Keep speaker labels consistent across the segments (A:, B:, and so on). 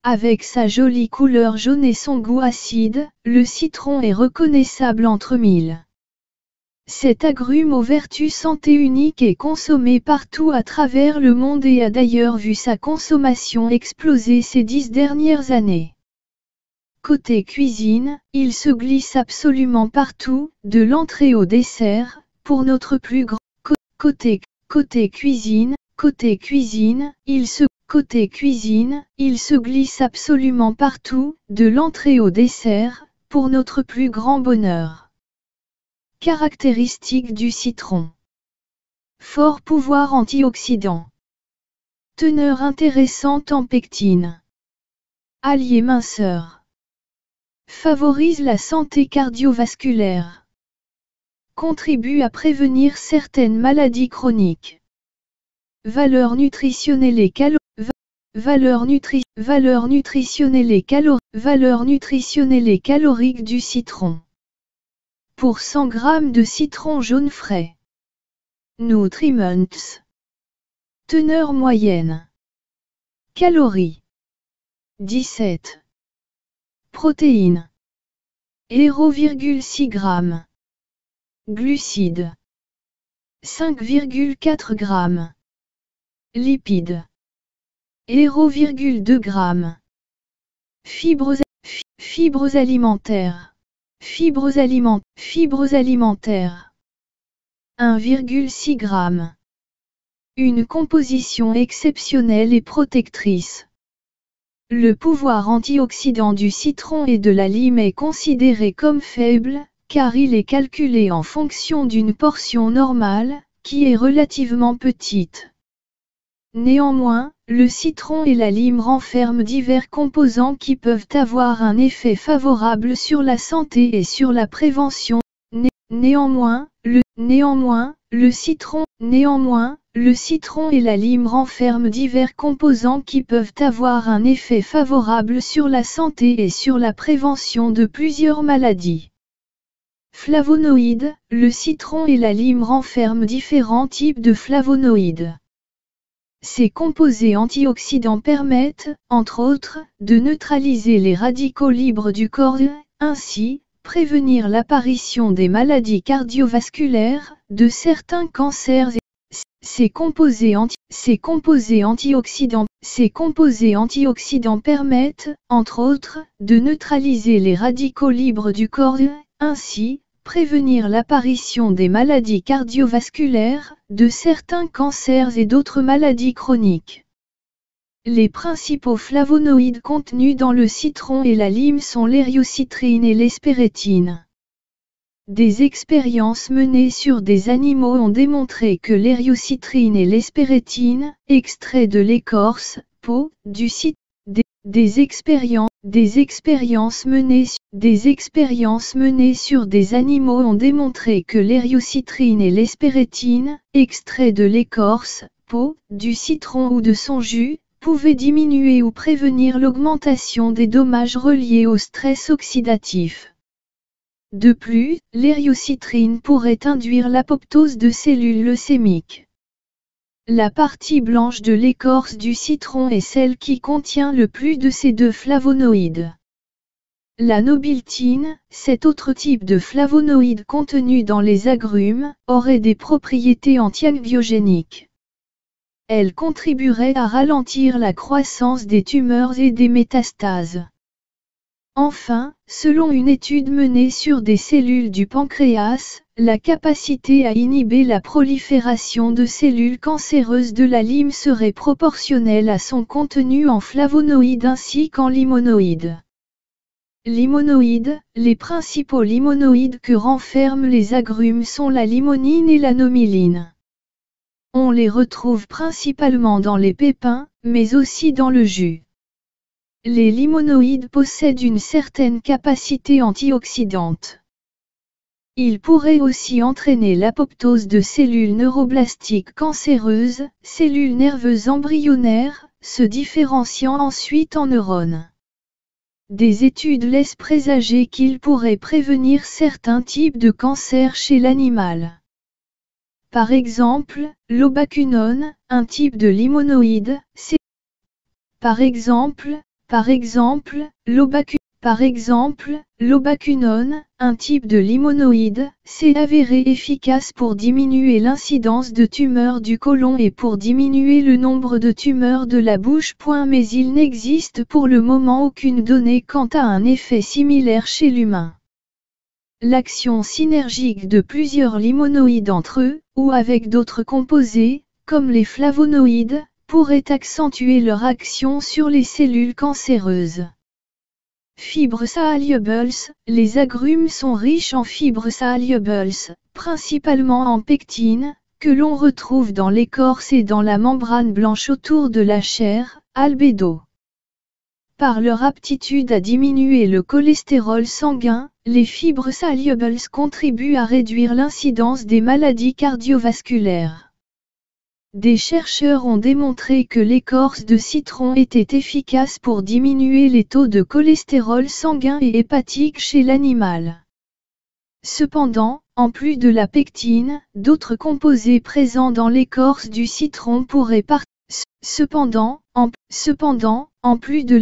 A: Avec sa jolie couleur jaune et son goût acide, le citron est reconnaissable entre mille. Cet agrume aux vertus santé uniques est consommé partout à travers le monde et a d'ailleurs vu sa consommation exploser ces 10 dernières années. Côté cuisine, il se glisse absolument partout, de l'entrée au dessert, pour notre plus grand côté cuisine, il se glisse absolument partout, de l'entrée au dessert, pour notre plus grand bonheur. Caractéristiques du citron. Fort pouvoir antioxydant. Teneur intéressante en pectine. Allié minceur. Favorise la santé cardiovasculaire. Contribue à prévenir certaines maladies chroniques. Valeur nutritionnelle et calorique du citron. Pour 100 g de citron jaune frais. Nutriments. Teneur moyenne. Calories. 17. Protéines. 0,6 g. Glucides. 5,4 g. Lipides. 0,2 g. Fibres alimentaires. 1,6 g. Une composition exceptionnelle et protectrice. Le pouvoir antioxydant du citron et de la lime est considéré comme faible, car il est calculé en fonction d'une portion normale, qui est relativement petite. Néanmoins, le citron et la lime renferment divers composants qui peuvent avoir un effet favorable sur la santé et sur la prévention. Néanmoins, le citron et la lime renferment divers composants qui peuvent avoir un effet favorable sur la santé et sur la prévention de plusieurs maladies. Flavonoïdes, le citron et la lime renferment différents types de flavonoïdes. Ces composés antioxydants permettent, entre autres, de neutraliser les radicaux libres du corps, ainsi, prévenir l'apparition des maladies cardiovasculaires, de certains cancers et ces composés antioxydants permettent, entre autres, de neutraliser les radicaux libres du corps, ainsi, prévenir l'apparition des maladies cardiovasculaires, de certains cancers et d'autres maladies chroniques. Les principaux flavonoïdes contenus dans le citron et la lime sont l'hériocitrine et l'hespérétine. Des expériences menées sur des animaux ont démontré que l'hériocitrine et l'hespérétine, extraits de l'écorce, peau, du citron, des expériences menées sur des animaux ont démontré que l'hériocitrine et l'hespérétine, extraits de l'écorce, peau, du citron ou de son jus, pouvaient diminuer ou prévenir l'augmentation des dommages reliés au stress oxydatif. De plus, l'hériocitrine pourrait induire l'apoptose de cellules leucémiques. La partie blanche de l'écorce du citron est celle qui contient le plus de ces deux flavonoïdes. La nobiltine, cet autre type de flavonoïde contenu dans les agrumes, aurait des propriétés anti-angiogéniques. Elle contribuerait à ralentir la croissance des tumeurs et des métastases. Enfin, selon une étude menée sur des cellules du pancréas, la capacité à inhiber la prolifération de cellules cancéreuses de la lime serait proportionnelle à son contenu en flavonoïdes ainsi qu'en limonoïdes. Les principaux limonoïdes que renferment les agrumes sont la limonine et la nomiline. On les retrouve principalement dans les pépins, mais aussi dans le jus. Les limonoïdes possèdent une certaine capacité antioxydante. Ils pourraient aussi entraîner l'apoptose de cellules neuroblastiques cancéreuses, cellules nerveuses embryonnaires, se différenciant ensuite en neurones. Des études laissent présager qu'ils pourraient prévenir certains types de cancers chez l'animal. Par exemple, l'obaquinone, un type de limonoïde, Par exemple, Par exemple, l'obacunone, un type de limonoïde, s'est avéré efficace pour diminuer l'incidence de tumeurs du côlon et pour diminuer le nombre de tumeurs de la bouche. Mais il n'existe pour le moment aucune donnée quant à un effet similaire chez l'humain. L'action synergique de plusieurs limonoïdes entre eux, ou avec d'autres composés, comme les flavonoïdes, pourrait accentuer leur action sur les cellules cancéreuses. Fibres solubles, les agrumes sont riches en fibres solubles, principalement en pectine, que l'on retrouve dans l'écorce et dans la membrane blanche autour de la chair, albédo. Par leur aptitude à diminuer le cholestérol sanguin, les fibres solubles contribuent à réduire l'incidence des maladies cardiovasculaires. Des chercheurs ont démontré que l'écorce de citron était efficace pour diminuer les taux de cholestérol sanguin et hépatique chez l'animal. Cependant, en plus de la pectine, d'autres composés présents dans l'écorce du citron pourraient en plus de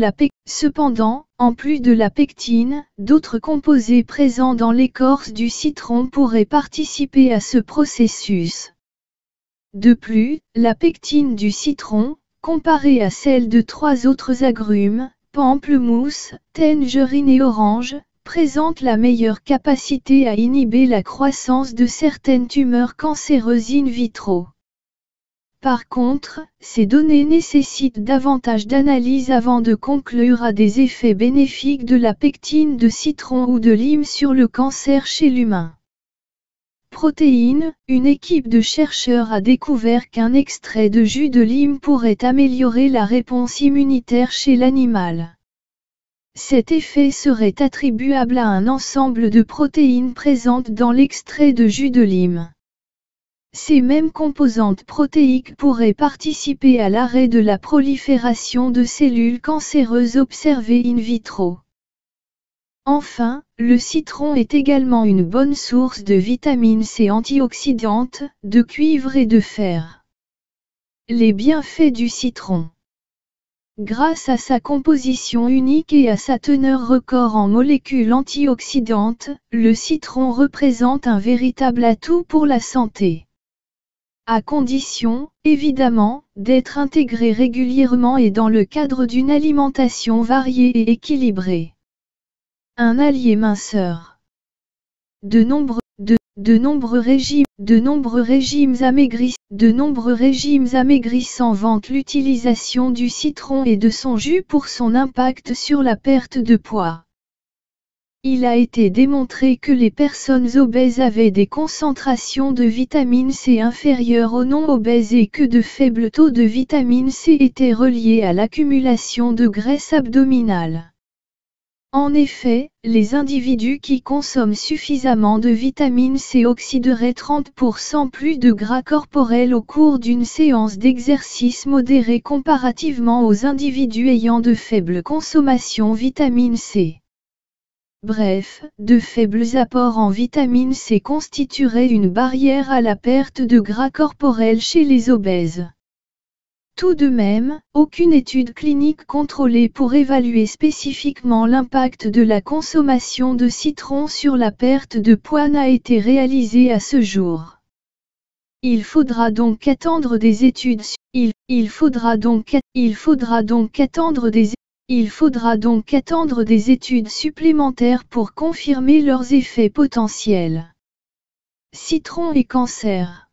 A: la pectine, d'autres composés présents dans l'écorce du citron pourraient participer à ce processus. De plus, la pectine du citron, comparée à celle de 3 autres agrumes, pamplemousse, tangerine et orange, présente la meilleure capacité à inhiber la croissance de certaines tumeurs cancéreuses in vitro. Par contre, ces données nécessitent davantage d'analyse avant de conclure à des effets bénéfiques de la pectine de citron ou de lime sur le cancer chez l'humain. Protéines, une équipe de chercheurs a découvert qu'un extrait de jus de lime pourrait améliorer la réponse immunitaire chez l'animal. Cet effet serait attribuable à un ensemble de protéines présentes dans l'extrait de jus de lime. Ces mêmes composantes protéiques pourraient participer à l'arrêt de la prolifération de cellules cancéreuses observées in vitro. Enfin, le citron est également une bonne source de vitamine C antioxydante, de cuivre et de fer. Les bienfaits du citron. Grâce à sa composition unique et à sa teneur record en molécules antioxydantes, le citron représente un véritable atout pour la santé. À condition, évidemment, d'être intégré régulièrement et dans le cadre d'une alimentation variée et équilibrée. Un allié minceur. De nombreux régimes amaigrissants vantent l'utilisation du citron et de son jus pour son impact sur la perte de poids. Il a été démontré que les personnes obèses avaient des concentrations de vitamine C inférieures aux non-obèses et que de faibles taux de vitamine C étaient reliés à l'accumulation de graisse abdominale. En effet, les individus qui consomment suffisamment de vitamine C oxyderaient 30% plus de gras corporel au cours d'une séance d'exercice modéré comparativement aux individus ayant de faibles consommations vitamine C. Bref, de faibles apports en vitamine C constitueraient une barrière à la perte de gras corporel chez les obèses. Tout de même, aucune étude clinique contrôlée pour évaluer spécifiquement l'impact de la consommation de citron sur la perte de poids n'a été réalisée à ce jour. Il faudra donc attendre des études supplémentaires pour confirmer leurs effets potentiels. Citron et cancer.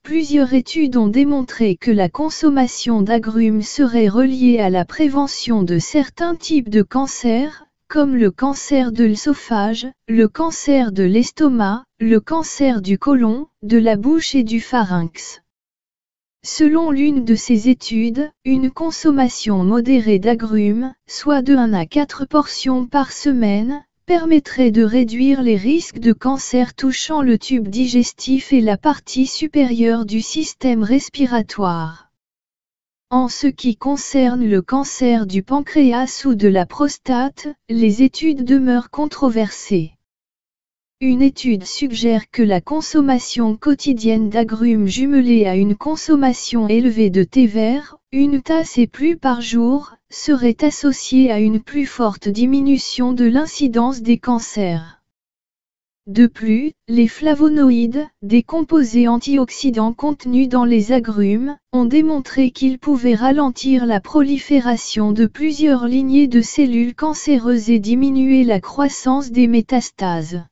A: Plusieurs études ont démontré que la consommation d'agrumes serait reliée à la prévention de certains types de cancers, comme le cancer de l'œsophage, le cancer de l'estomac, le cancer du côlon, de la bouche et du pharynx. Selon l'une de ces études, une consommation modérée d'agrumes, soit de 1 à 4 portions par semaine, permettrait de réduire les risques de cancer touchant le tube digestif et la partie supérieure du système respiratoire. En ce qui concerne le cancer du pancréas ou de la prostate, les études demeurent controversées. une étude suggère que la consommation quotidienne d'agrumes jumelée à une consommation élevée de thé vert, une tasse et plus par jour, serait associée à une plus forte diminution de l'incidence des cancers. De plus, les flavonoïdes, des composés antioxydants contenus dans les agrumes, ont démontré qu'ils pouvaient ralentir la prolifération de plusieurs lignées de cellules cancéreuses et diminuer la croissance des métastases.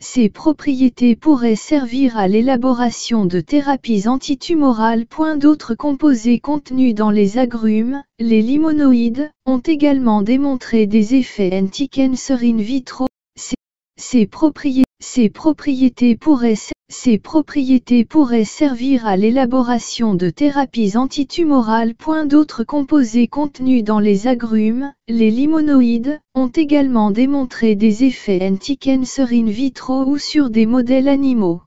A: Ces propriétés pourraient servir à l'élaboration de thérapies antitumorales. D'autres composés contenus dans les agrumes, les limonoïdes, ont également démontré des effets anti-cancer in vitro. Ces propriétés pourraient servir à l'élaboration de thérapies antitumorales. D'autres composés contenus dans les agrumes, les limonoïdes, ont également démontré des effets anti-cancer in vitro ou sur des modèles animaux.